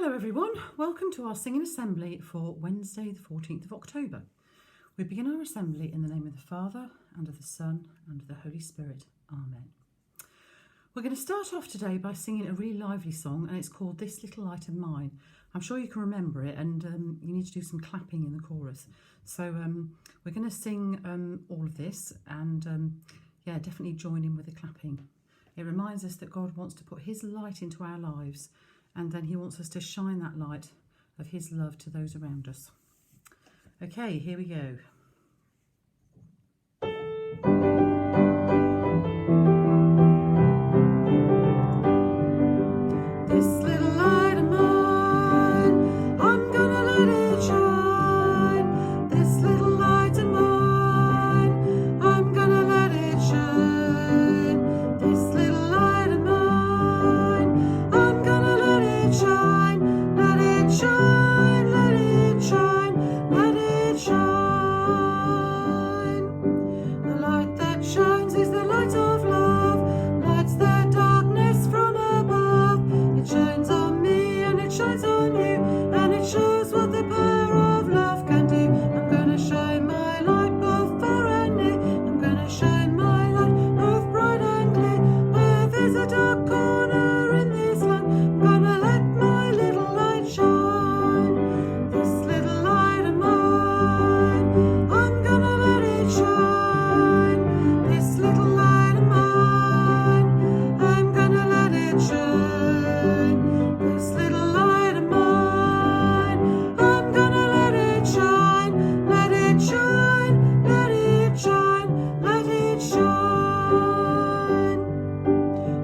Hello everyone, welcome to our singing assembly for Wednesday the 14th of October. We begin our assembly in the name of the Father, and of the Son, and of the Holy Spirit. Amen. We're going to start off today by singing a really lively song, and it's called This Little Light of Mine. I'm sure you can remember it, and you need to do some clapping in the chorus. So we're going to sing all of this, and definitely join in with the clapping. It reminds us that God wants to put his light into our lives, and then he wants us to shine that light of his love to those around us. Okay, here we go. This little light of mine, I'm gonna let it shine. This little light of mine, I'm gonna let it shine. This little light of mine, I'm gonna let it shine. Let it shine, let it shine, let it shine. The light that shines is the light of love, lights the darkness from above. It shines on me and it shines on you, and it shows what the power of love can do. I'm gonna shine my light both far and near. I'm gonna shine my light both bright and clear. Where there's a dark corner in this land, I'm gonna let my little light shine. This little light of mine, I'm gonna let it shine. This little light of mine, I'm gonna let it shine. This little light of mine, I'm gonna let it shine. Let it shine, let it shine, let it shine.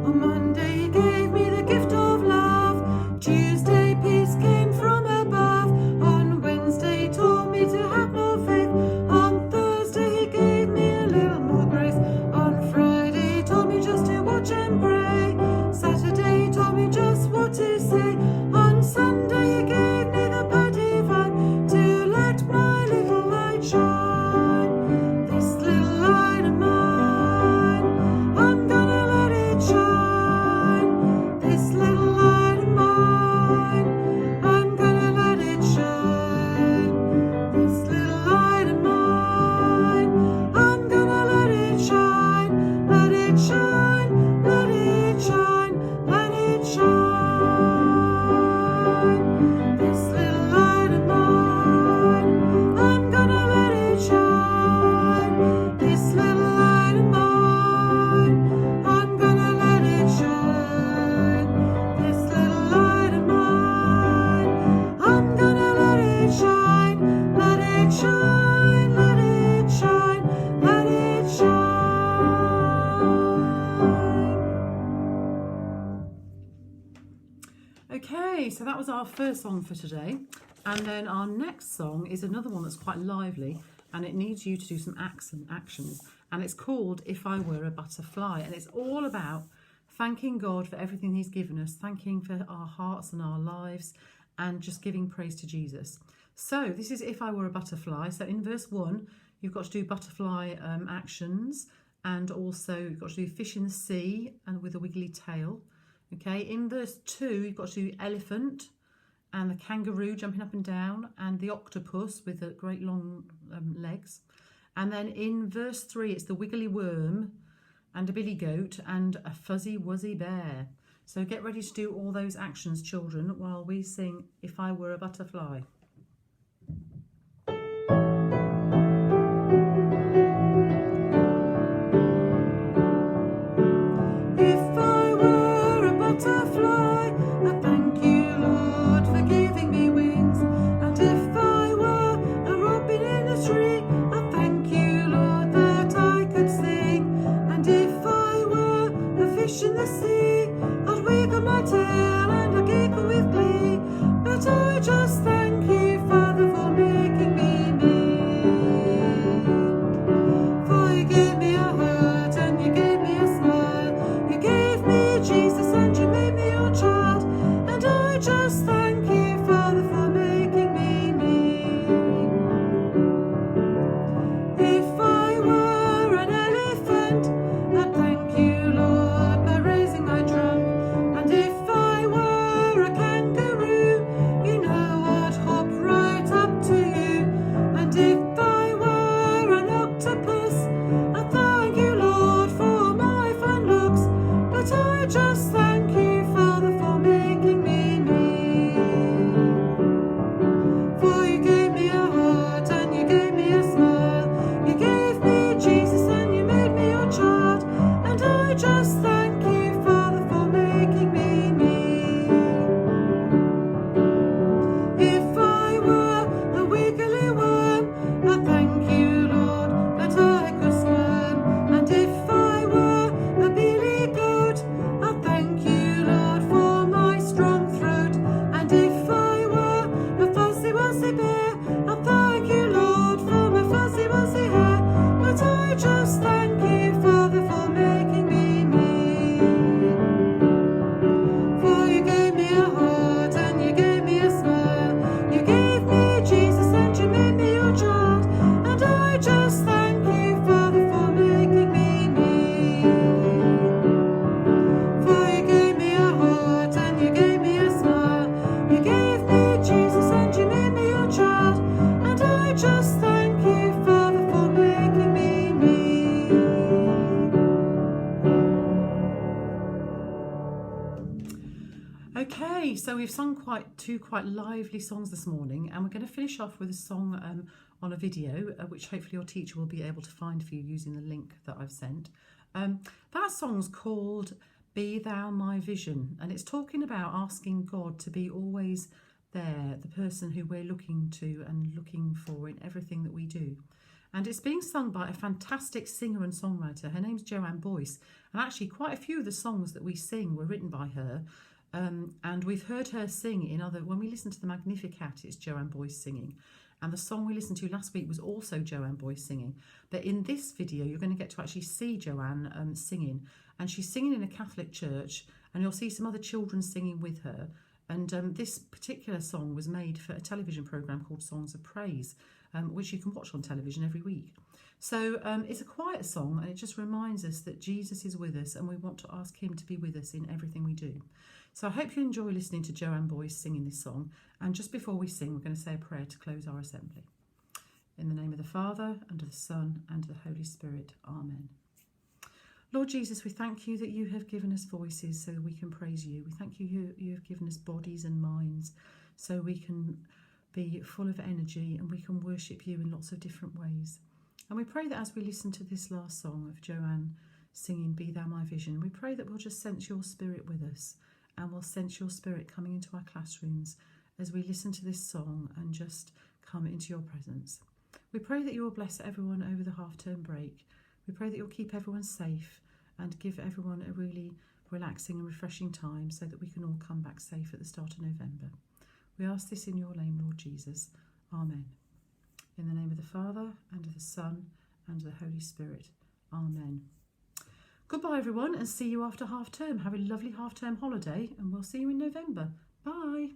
On Monday he gave me the gift of love. Tuesday peace came from above. On Wednesday he taught me to have more faith. On Thursday he gave me a little more grace. On Friday he taught me just to watch and pray. Saturday he taught me just what to say. On Sunday he gave me the power divine to let my little light shine. This little light of mine, I'm gonna let it shine. This little light of mine, I'm gonna let it shine. This little light of mine, I'm gonna let it shine. Let it shine, let it shine, let it shine. This little light of mine, I'm gonna let it shine. This little light of mine, I'm gonna let it shine. This little light of mine, I'm gonna let it shine. Let it shine, let it shine, let it shine. Okay, so that was our first song for today, and then our next song is another one that's quite lively, and it needs you to do some actions, and it's called If I Were a Butterfly, and it's all about thanking God for everything he's given us, thanking for our hearts and our lives, and just giving praise to Jesus. So this is If I Were a Butterfly. So in verse 1 you've got to do butterfly actions, and also you've got to do fish in the sea and with a wiggly tail. Okay, in verse 2 you've got to do elephant and the kangaroo jumping up and down, and the octopus with the great long legs. And then in verse 3 it's the wiggly worm and a billy goat and a fuzzy wuzzy bear. So get ready to do all those actions, children, while we sing If I Were a Butterfly. If I were a butterfly, I thank you, Lord, for giving me wings. And if I were a robin in a tree, I thank you, Lord, that I could sing. And if I were a fish in the sea, I'd wiggle my tail and I'd giggle with glee. But I just thank you, Okay, so we've sung two quite lively songs this morning, and we're going to finish off with a song on a video, which hopefully your teacher will be able to find for you using the link that I've sent. That song's called Be Thou My Vision, and it's talking about asking God to be always there, the person who we're looking to and looking for in everything that we do. And it's being sung by a fantastic singer and songwriter. Her name's Joanne Boyce, and actually quite a few of the songs that we sing were written by her. And we've heard her sing when we listen to the Magnificat, it's Joanne Boyce singing. And the song we listened to last week was also Joanne Boyce singing. But in this video, you're going to get to actually see Joanne singing. And she's singing in a Catholic church, and you'll see some other children singing with her. And this particular song was made for a television programme called Songs of Praise, which you can watch on television every week. So it's a quiet song, and it just reminds us that Jesus is with us, and we want to ask him to be with us in everything we do. So I hope you enjoy listening to Joanne Boyce singing this song. And just before we sing, we're going to say a prayer to close our assembly. In the name of the Father, and of the Son, and of the Holy Spirit. Amen. Lord Jesus, we thank you that you have given us voices so that we can praise you. We thank you you have given us bodies and minds so we can be full of energy and we can worship you in lots of different ways. And we pray that as we listen to this last song of Joanne singing Be Thou My Vision, we pray that we'll just sense your spirit with us, and we'll sense your spirit coming into our classrooms as we listen to this song and just come into your presence. We pray that you will bless everyone over the half-term break. We pray that you'll keep everyone safe and give everyone a really relaxing and refreshing time so that we can all come back safe at the start of November. We ask this in your name, Lord Jesus. Amen. In the name of the Father, and of the Son, and of the Holy Spirit. Amen. Goodbye, everyone, and see you after half term. Have a lovely half term holiday, and we'll see you in November. Bye.